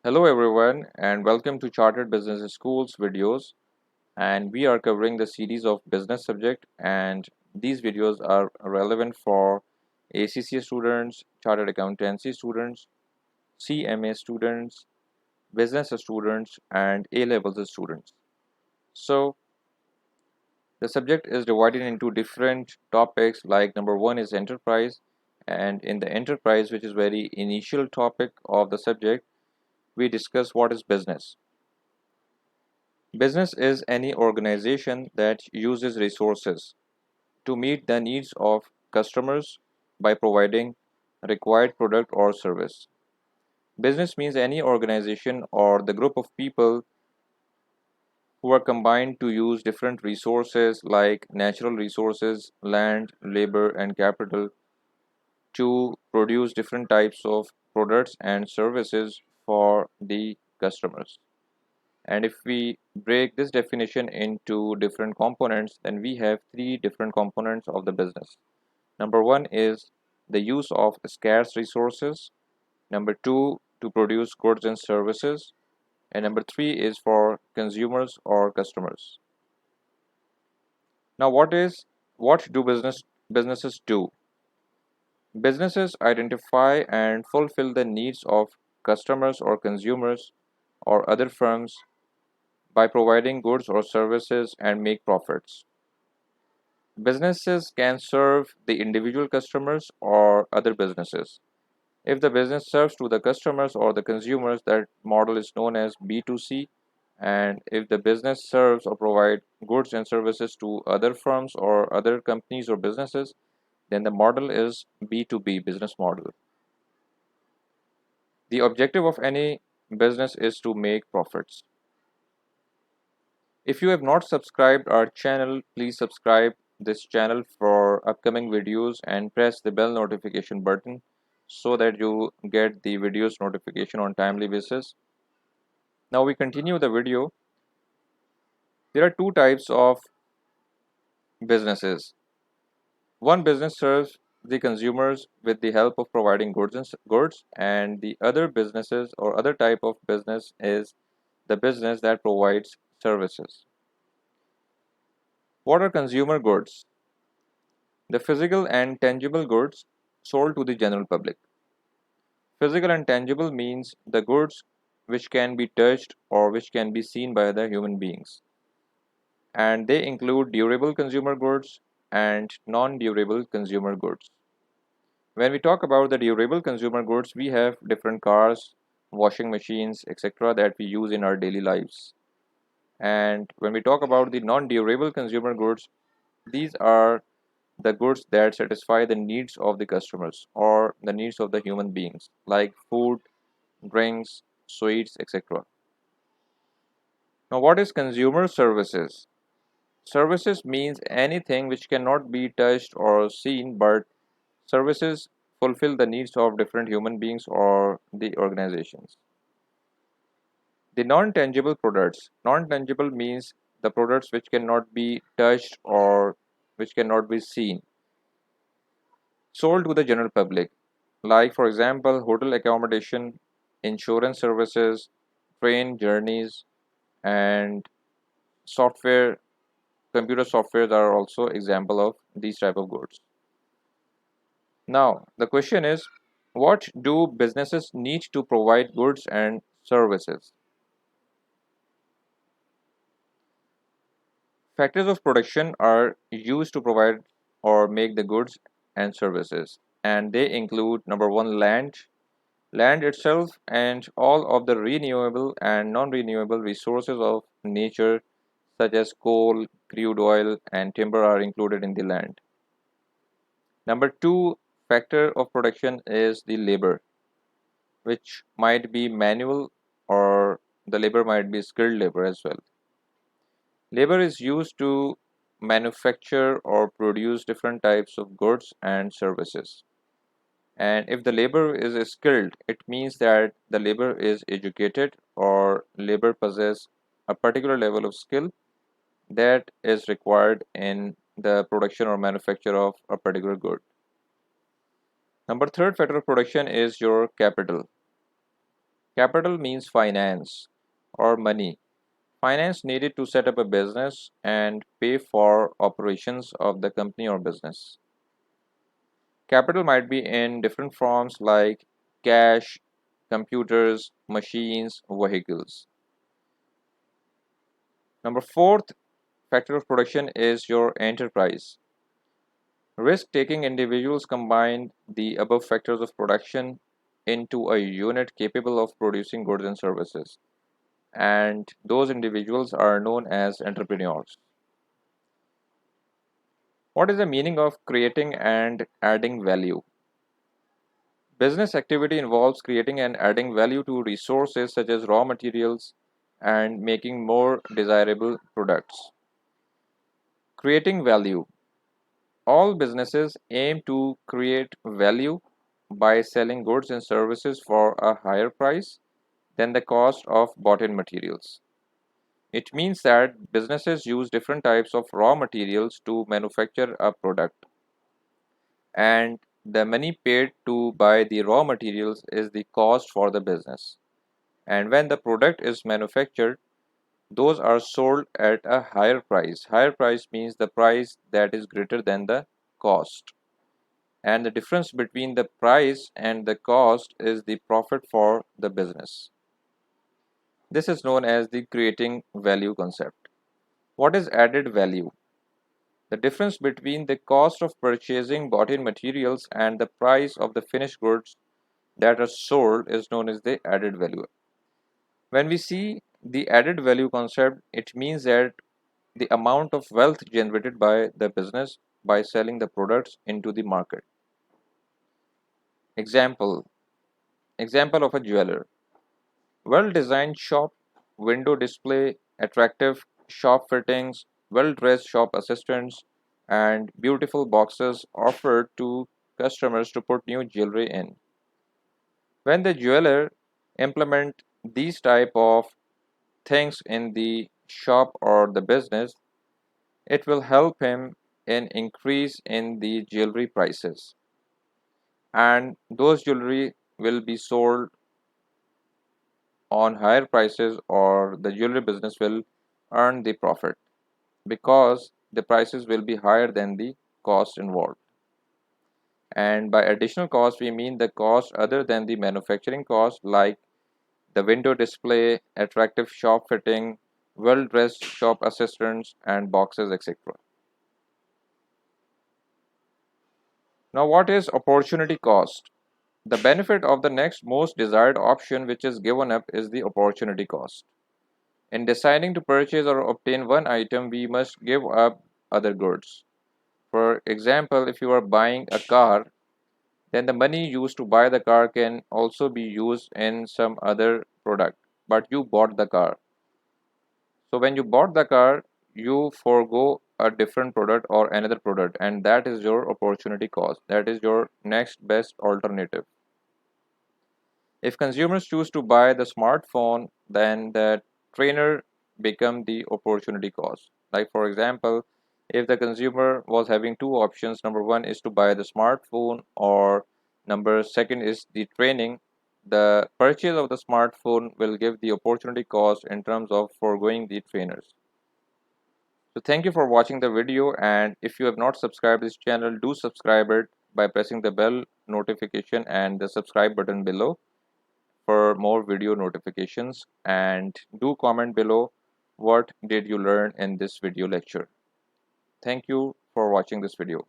Hello everyone and welcome to Chartered Business School's videos, and we are covering the series of business subject, and these videos are relevant for ACCA students, Chartered Accountancy students, CMA students, business students and A-levels students. So the subject is divided into different topics, like number one is enterprise, and in the enterprise, which is very initial topic of the subject, we discuss what is business. Business is any organization that uses resources to meet the needs of customers by providing required product or service. Business means any organization or the group of people who are combined to use different resources like natural resources, land, labor, and capital to produce different types of products and services for the customers. And if we break this definition into different components, then we have three different components of the business. Number one is the use of scarce resources. Number two, to produce goods and services. And number three is for consumers or customers. Now, what do businesses do? Businesses identify and fulfill the needs of customers or consumers or other firms by providing goods or services and make profits. Businesses can serve the individual customers or other businesses. If the business serves to the customers or the consumers, that model is known as B2C. And if the business serves or provide goods and services to other firms or other companies or businesses, then the model is B2B business model. The objective of any business is to make profits. If you have not subscribed our channel, please subscribe this channel for upcoming videos and press the bell notification button so that you get the videos notification on timely basis. Now we continue the video. There are two types of businesses. One business serves the consumers with the help of providing goods, and the other businesses or other type of business is the business that provides services. What are consumer goods? The physical and tangible goods sold to the general public. Physical and tangible means the goods which can be touched or which can be seen by the human beings. And they include durable consumer goods and non-durable consumer goods. When we talk about the durable consumer goods, we have different cars, washing machines, etc. that we use in our daily lives. And when we talk about the non-durable consumer goods, these are the goods that satisfy the needs of the customers or the needs of the human beings, like food, drinks, sweets, etc. Now, what is consumer services? Services means anything which cannot be touched or seen, but services fulfill the needs of different human beings or the organizations. The non-tangible products. Non-tangible means the products which cannot be touched or which cannot be seen, sold to the general public, like for example hotel accommodation, insurance services, train journeys, and software. Computer softwares are also example of these type of goods. Now the question is, what do businesses need to provide goods and services? Factors of production are used to provide or make the goods and services, and they include number one, land itself, and all of the renewable and non-renewable resources of nature such as coal, crude oil, and timber are included in the land. Number two factor of production is the labor, which might be manual or the labor might be skilled labor as well. Labor is used to manufacture or produce different types of goods and services. And if the labor is skilled, it means that the labor is educated or labor possess a particular level of skill that is required in the production or manufacture of a particular good. Number third factor of production is your capital. Capital means finance or money. Finance needed to set up a business and pay for operations of the company or business. Capital might be in different forms like cash, computers, machines, vehicles. Number fourth factor of production is your enterprise. Risk-taking individuals combine the above factors of production into a unit capable of producing goods and services, and those individuals are known as entrepreneurs. What is the meaning of creating and adding value? Business activity involves creating and adding value to resources such as raw materials and making more desirable products. Creating value. All businesses aim to create value by selling goods and services for a higher price than the cost of bought in materials. It means that businesses use different types of raw materials to manufacture a product, and the money paid to buy the raw materials is the cost for the business. And when the product is manufactured, those are sold at a higher price. Higher price means the price that is greater than the cost. And the difference between the price and the cost is the profit for the business. This is known as the creating value concept. What is added value? The difference between the cost of purchasing bought in materials and the price of the finished goods that are sold is known as the added value. When we see the added value concept, it means that the amount of wealth generated by the business by selling the products into the market. Example of a jeweler. Well designed shop, window display, attractive shop fittings, well dressed shop assistants, and beautiful boxes offered to customers to put new jewelry in. When the jeweler implement these type of things in the shop or the business, it will help him in increase in the jewelry prices, and those jewelry will be sold on higher prices, or the jewelry business will earn the profit because the prices will be higher than the cost involved. And by additional cost we mean the cost other than the manufacturing cost, like the window display, attractive shop fitting, well dressed shop assistants, and boxes, etc. Now, what is opportunity cost? The benefit of the next most desired option which is given up is the opportunity cost. In deciding to purchase or obtain one item, we must give up other goods. For example, if you are buying a car, then the money used to buy the car can also be used in some other product, but you bought the car. So when you bought the car, you forego a different product or another product, and that is your opportunity cost. That is your next best alternative. If consumers choose to buy the smartphone, then the trainer become the opportunity cost. Like for example, if the consumer was having two options, number one is to buy the smartphone, or number second is the training, the purchase of the smartphone will give the opportunity cost in terms of foregoing the trainers. So thank you for watching the video, and if you have not subscribed this channel, do subscribe it by pressing the bell notification and the subscribe button below for more video notifications, and do comment below what did you learn in this video lecture. Thank you for watching this video.